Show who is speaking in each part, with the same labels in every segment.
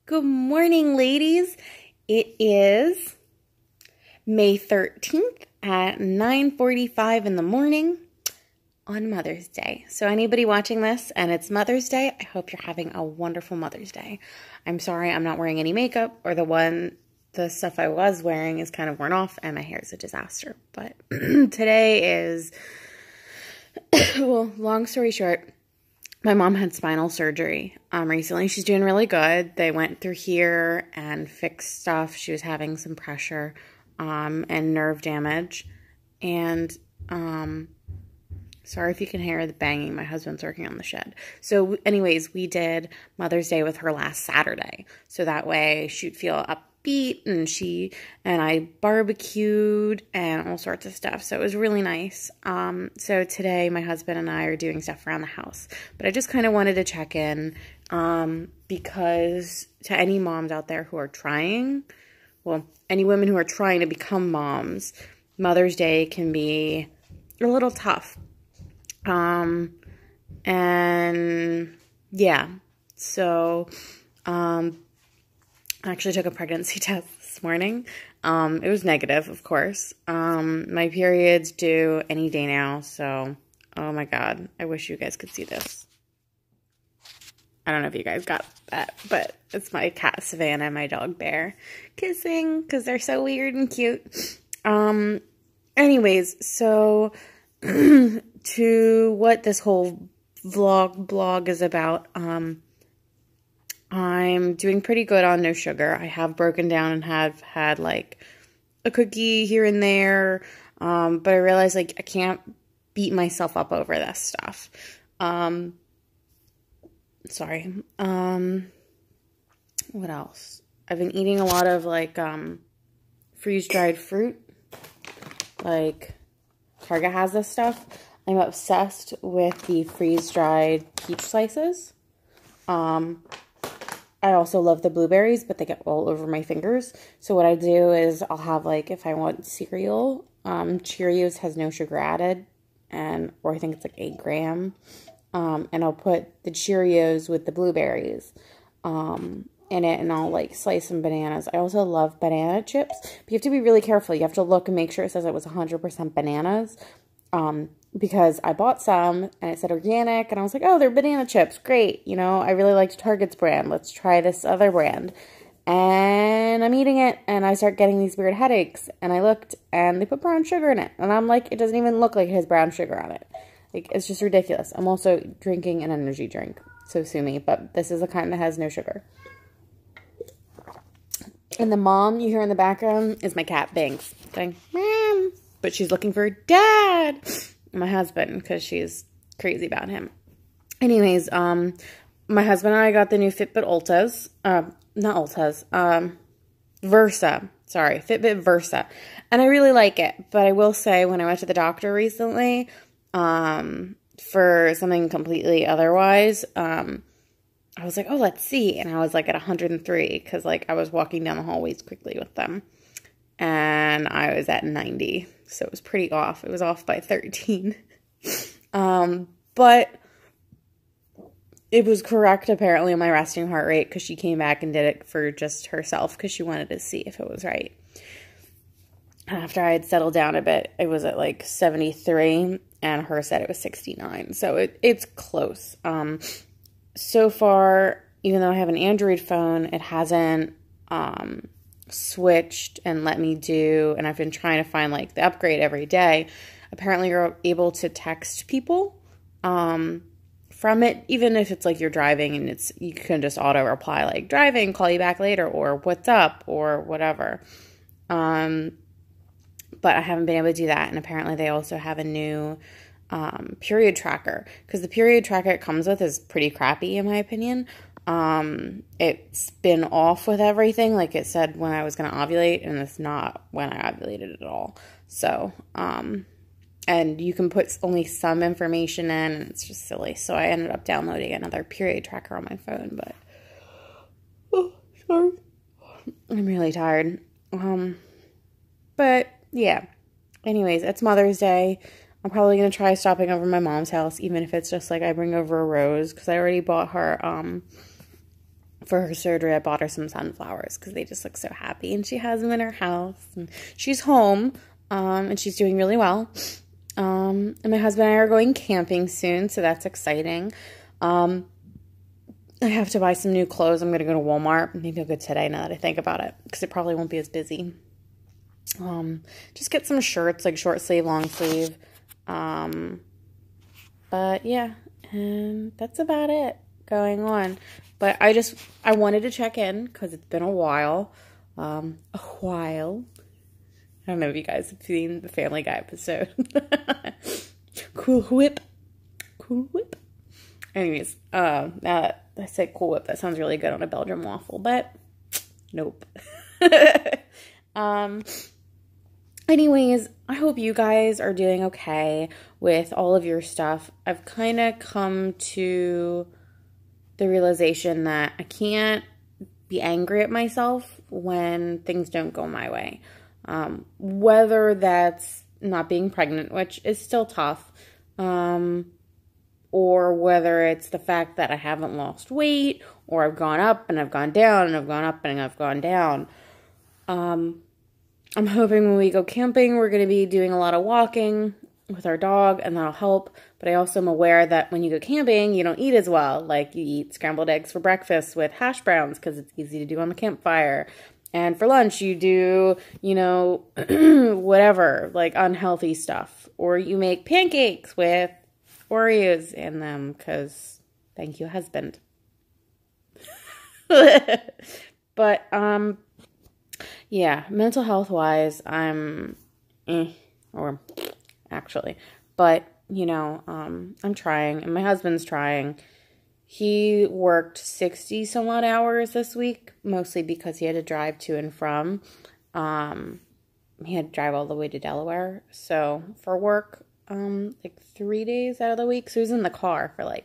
Speaker 1: Good morning, ladies. It is May 13th at 9:45 in the morning on Mother's Day. So anybody watching this and it's Mother's Day, I hope you're having a wonderful Mother's Day. I'm sorry I'm not wearing any makeup, or the stuff I was wearing is kind of worn off and my hair is a disaster. But today is, well, long story short, my mom had spinal surgery recently. She's doing really good. They went through here and fixed stuff. She was having some pressure and nerve damage. And sorry if you can hear the banging. My husband's working on the shed. So anyways, we did Mother's Day with her last Saturday. So that way she'd feel upbeat, and she and I barbecued and all sorts of stuff. So it was really nice. So today my husband and I are doing stuff around the house. But I just kind of wanted to check in because to any moms out there who are trying, well, any women who are trying to become moms, Mother's Day can be a little tough. And yeah, so I actually took a pregnancy test this morning. It was negative, of course. My period's due any day now, so oh my god, I wish you guys could see this. I don't know if you guys got that, but it's my cat Savannah and my dog Bear kissing because they're so weird and cute. Anyways, so to what this whole blog is about, I'm doing pretty good on no sugar. I have broken down and have had like a cookie here and there, but I realized like I can't beat myself up over this stuff. Sorry. What else? I've been eating a lot of like freeze-dried fruit. Like Target has this stuff. I'm obsessed with the freeze-dried peach slices. I also love the blueberries, but they get all over my fingers. So what I do is I'll have, like, if I want cereal, Cheerios has no sugar added, or I think it's like 8 grams. And I'll put the Cheerios with the blueberries in it, and I'll, like, slice some bananas. I also love banana chips, but you have to be really careful. You have to look and make sure it says it was 100% bananas. Because I bought some and it said organic, and I was like, oh, they're banana chips. Great. You know, I really liked Target's brand. Let's try this other brand. And I'm eating it and I start getting these weird headaches, and I looked and they put brown sugar in it. And I'm like, it doesn't even look like it has brown sugar on it. Like, it's just ridiculous. I'm also drinking an energy drink, so sue me, but this is the kind that has no sugar. And the mom you hear in the background is my cat Banks going, Mom, but she's looking for Dad. My husband, because she's crazy about him. Anyways, my husband and I got the new Fitbit Ultas. Not Ultas. Versa. Sorry, Fitbit Versa. And I really like it. But I will say, when I went to the doctor recently, for something completely otherwise, I was like, oh, let's see. And I was like at 103, because like I was walking down the hallways quickly with them. And I was at 90. So it was pretty off. It was off by 13. But it was correct, apparently, on my resting heart rate, because she came back and did it for just herself because she wanted to see if it was right. After I had settled down a bit, it was at like 73, and her said it was 69. So it's close. So far, even though I have an Android phone, it hasn't switched and let me do, and I've been trying to find like the upgrade every day. Apparently you're able to text people from it, even if it's like you're driving, and you can just auto reply like driving, call you back later, or what's up, or whatever. But I haven't been able to do that. And apparently they also have a new period tracker, because the period tracker it comes with is pretty crappy in my opinion. It's been off with everything. Like it said when I was going to ovulate, and it's not when I ovulated at all. So, and you can put only some information in, and it's just silly. So I ended up downloading another period tracker on my phone, but, oh, sorry. I'm really tired. But yeah, anyways, it's Mother's Day. I'm probably going to try stopping over my mom's house, even if it's just like I bring over a rose, because I already bought her, for her surgery, I bought her some sunflowers because they just look so happy. And she has them in her house. And she's home, and she's doing really well. And my husband and I are going camping soon, so that's exciting. I have to buy some new clothes. I'm going to go to Walmart. Maybe I'll go today now that I think about it, because it probably won't be as busy. Just get some shirts, like short sleeve, long sleeve. But yeah, and that's about it going on. But I wanted to check in because it's been a while. I don't know if you guys have seen the Family Guy episode. Cool Whip. Cool Whip. Anyways, now that I say Cool Whip, that sounds really good on a Belgian waffle, but nope. Anyways, I hope you guys are doing okay with all of your stuff. I've kind of come to the realization that I can't be angry at myself when things don't go my way. Whether that's not being pregnant, which is still tough, or whether it's the fact that I haven't lost weight, or I've gone up and I've gone down and I've gone up and I've gone down. I'm hoping when we go camping, we're going to be doing a lot of walking with our dog, and that'll help. But I also am aware that when you go camping, you don't eat as well. Like, you eat scrambled eggs for breakfast with hash browns because it's easy to do on the campfire. And for lunch, you do, whatever, like unhealthy stuff. Or you make pancakes with Oreos in them because, thank you, husband. But, yeah, mental health wise, I'm, but, I'm trying, and my husband's trying. He worked 60 some odd hours this week, mostly because he had to drive to and from. He had to drive all the way to Delaware, so for work, 3 days out of the week. So he was in the car for I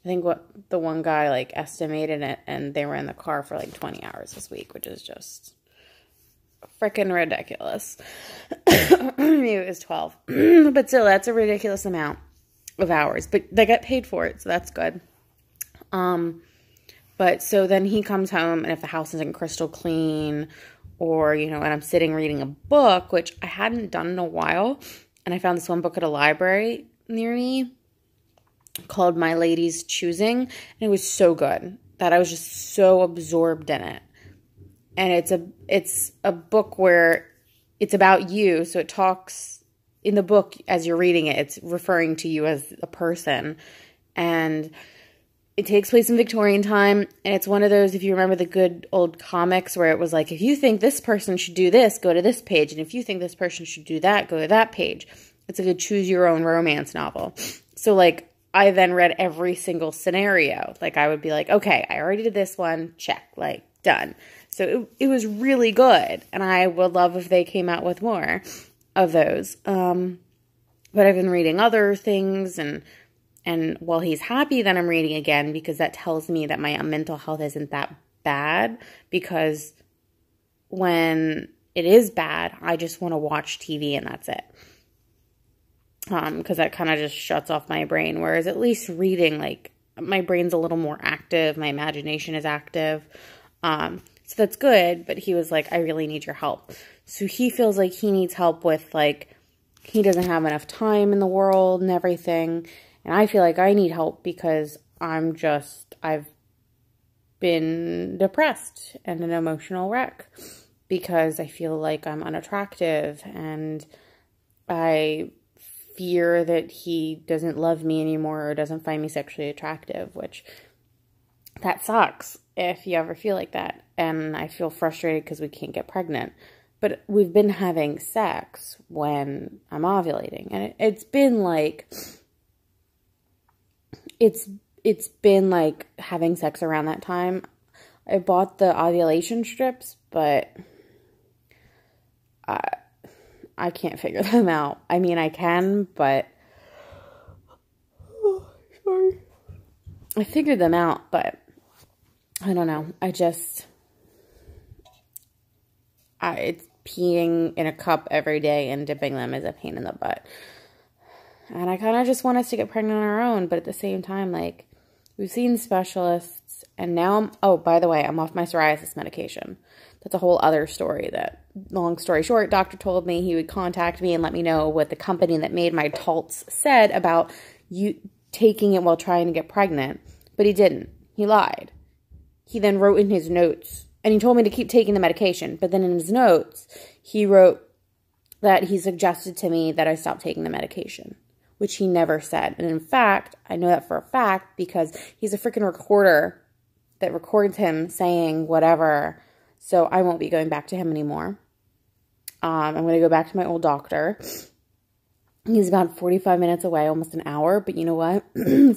Speaker 1: think what the one guy estimated it, and they were in the car for 20 hours this week, which is just freaking ridiculous. Maybe it was 12, but still, that's a ridiculous amount of hours. But they got paid for it, so that's good. But so then he comes home, and if the house isn't crystal clean, or and I'm sitting reading a book, which I hadn't done in a while, and I found this one book at a library near me called My Lady's Choosing, and it was so good that I was just so absorbed in it. And it's a book where it's about you, so it talks in the book as you're reading it, it's referring to you as a person, and it takes place in Victorian time, and it's one of those, if you remember the good old comics, where it was like, if you think this person should do this, go to this page, and if you think this person should do that, go to that page. It's like a choose-your-own romance novel. So, I then read every single scenario. I would be like, okay, I already did this one, check, done. So it was really good, and I would love if they came out with more of those. But I've been reading other things, and while he's happy that I'm reading again, because that tells me that my mental health isn't that bad, because when it is bad, I just want to watch TV and that's it. Because that kind of just shuts off my brain, whereas at least reading, my brain's a little more active, my imagination is active, so that's good. But he was like, I really need your help. So he feels like he needs help with, he doesn't have enough time in the world and everything. And I feel like I need help because I've been depressed and an emotional wreck because I feel like I'm unattractive, and I fear that he doesn't love me anymore or doesn't find me sexually attractive, which that sucks if you ever feel like that. And I feel frustrated because we can't get pregnant. But we've been having sex when I'm ovulating, and it's been it's been having sex around that time. I bought the ovulation strips, but I can't figure them out. I mean, I can, but sorry. I figured them out, but I don't know. It's peeing in a cup every day and dipping them is a pain in the butt. And I kind of just want us to get pregnant on our own, but at the same time, we've seen specialists, And now oh, by the way, I'm off my psoriasis medication. That's a whole other story. That, long story short, doctor told me he would contact me and let me know what the company that made my Taltz said about you taking it while trying to get pregnant. But he didn't. He lied. He then wrote in his notes, and he told me to keep taking the medication. But then in his notes, he wrote that he suggested to me that I stop taking the medication, which he never said. And in fact, I know that for a fact because he's a freaking recorder that records him saying whatever. So I won't be going back to him anymore. I'm going to go back to my old doctor. He's about 45 minutes away, almost an hour. But you know what?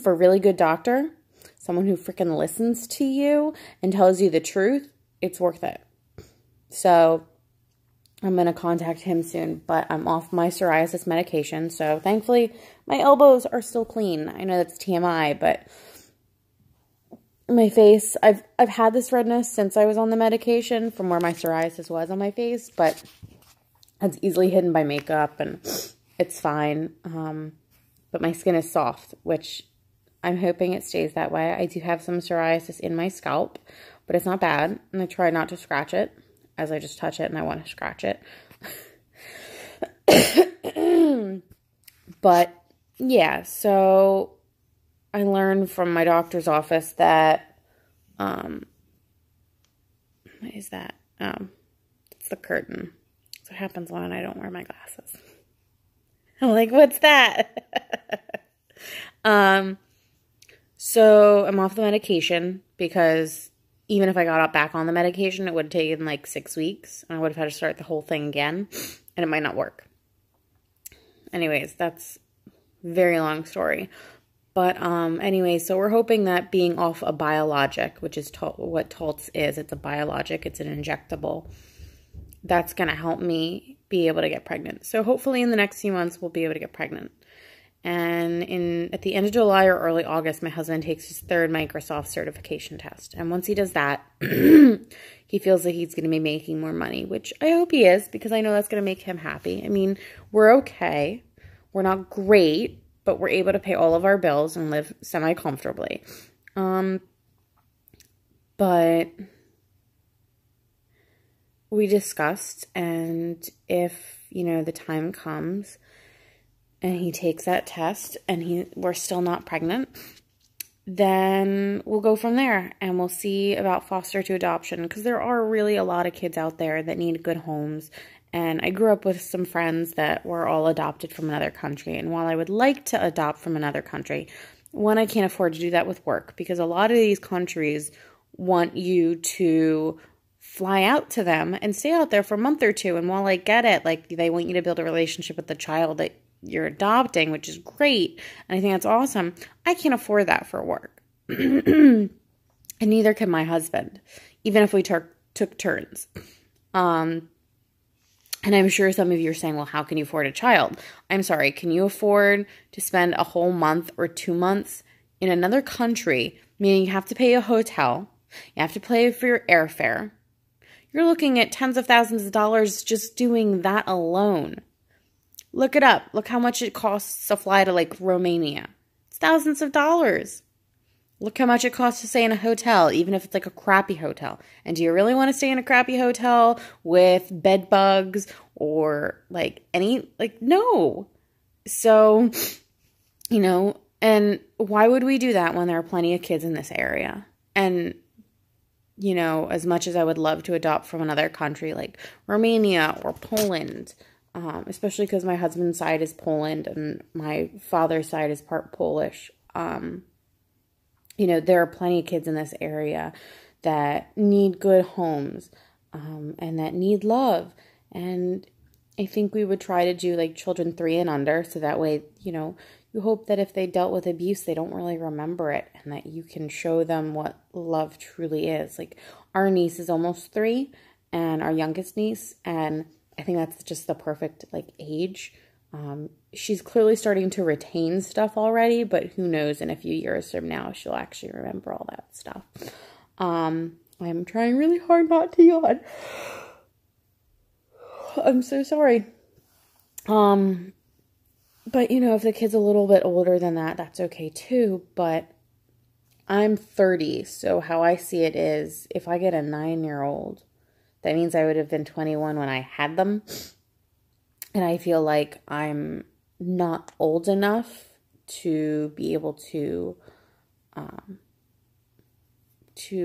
Speaker 1: For a really good doctor, someone who freaking listens to you and tells you the truth, it's worth it. So I'm going to contact him soon, but I'm off my psoriasis medication. So thankfully, my elbows are still clean. I know that's TMI, but my face, I've had this redness since I was on the medication from where my psoriasis was on my face, but it's easily hidden by makeup and it's fine. But my skin is soft, which I'm hoping it stays that way. I do have some psoriasis in my scalp, but it's not bad. And I try not to scratch it as I just touch it and I want to scratch it. But yeah, so I learned from my doctor's office that, what is that? It's the curtain. That's what happens when I don't wear my glasses. I'm like, what's that? So I'm off the medication because even if I got back on the medication, it would have taken like 6 weeks and I would have had to start the whole thing again and it might not work. Anyways, that's a very long story. But anyway, so we're hoping that being off a biologic, which is what Taltz is, it's a biologic, it's an injectable, that's going to help me be able to get pregnant. So hopefully in the next few months, we'll be able to get pregnant. And at the end of July or early August, my husband takes his 3rd Microsoft certification test. And once he does that, he feels like he's going to be making more money, which I hope he is because I know that's going to make him happy. I mean, we're okay. We're not great, but we're able to pay all of our bills and live semi-comfortably. But we discussed, and if, you know, the time comes and he takes that test and we're still not pregnant, then we'll go from there and we'll see about foster to adoption because there are really a lot of kids out there that need good homes. And I grew up with some friends that were all adopted from another country. And while I would like to adopt from another country, one, I can't afford to do that with work because a lot of these countries want you to fly out to them and stay out there for a month or two. And while I get it, like they want you to build a relationship with the child that you're adopting, which is great. And I think that's awesome. I can't afford that for work. And neither can my husband, even if we took turns. And I'm sure some of you are saying, well, how can you afford a child? I'm sorry, can you afford to spend a whole month or 2 months in another country, meaning you have to pay a hotel, you have to pay for your airfare? You're looking at tens of thousands of dollars just doing that alone. Look it up. Look how much it costs to fly to, like, Romania. It's thousands of dollars. Look how much it costs to stay in a hotel, even if it's like a crappy hotel. And do you really want to stay in a crappy hotel with bed bugs or like no. So, you know, and why would we do that when there are plenty of kids in this area? And, you know, as much as I would love to adopt from another country like Romania or Poland, especially because my husband's side is Poland and my father's side is part Polish, you know, there are plenty of kids in this area that need good homes and that need love. And I think we would try to do like children 3 and under. So that way, you know, you hope that if they dealt with abuse, they don't really remember it and that you can show them what love truly is. Like our niece is almost 3 and our youngest niece. And I think that's just the perfect like age. She's clearly starting to retain stuff already, but who knows in a few years from now, she'll actually remember all that stuff. I'm trying really hard not to yawn. I'm so sorry. But you know, if the kid's a little bit older than that, that's okay too. But I'm 30, so how I see it is if I get a 9-year-old, that means I would have been 21 when I had them. And I feel like I'm not old enough to be able to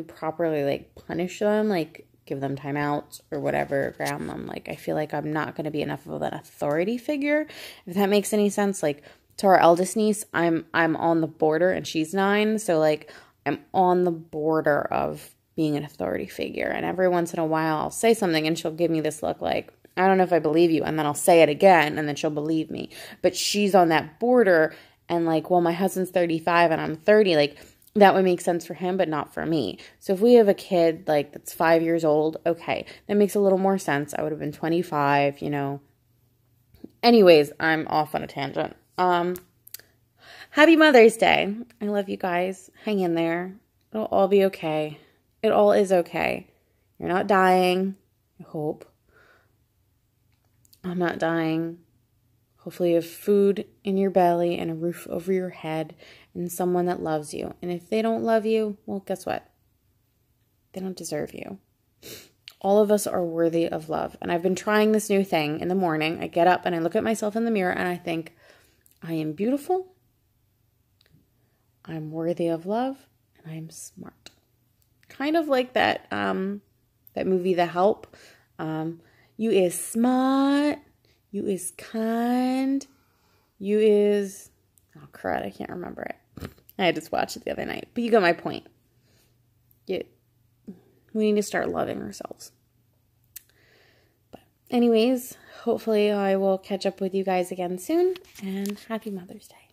Speaker 1: properly like punish them, like give them timeouts or whatever, ground them. Like I feel like I'm not going to be enough of an authority figure, if that makes any sense. Like to our eldest niece, I'm on the border, and she's 9, so like I'm on the border of being an authority figure. And every once in a while I'll say something and she'll give me this look like, I don't know if I believe you, and then I'll say it again and then she'll believe me. But she's on that border, and like, well, my husband's 35 and I'm 30, like that would make sense for him, but not for me. So if we have a kid like that's 5 years old, okay, that makes a little more sense. I would have been 25, you know. Anyways, I'm off on a tangent. Happy Mother's Day. I love you guys. Hang in there. It'll all be okay. It all is okay. You're not dying. I hope. I'm not dying. Hopefully you have food in your belly and a roof over your head and someone that loves you. And if they don't love you, well, guess what? They don't deserve you. All of us are worthy of love. And I've been trying this new thing in the morning. I get up and I look at myself in the mirror and I think, I am beautiful, I'm worthy of love, and I'm smart. Kind of like that that movie, The Help. You is smart, you is kind, you is, oh crud, I can't remember it. I just watched it the other night. But you got my point. We need to start loving ourselves. But anyways, hopefully I will catch up with you guys again soon, and happy Mother's Day.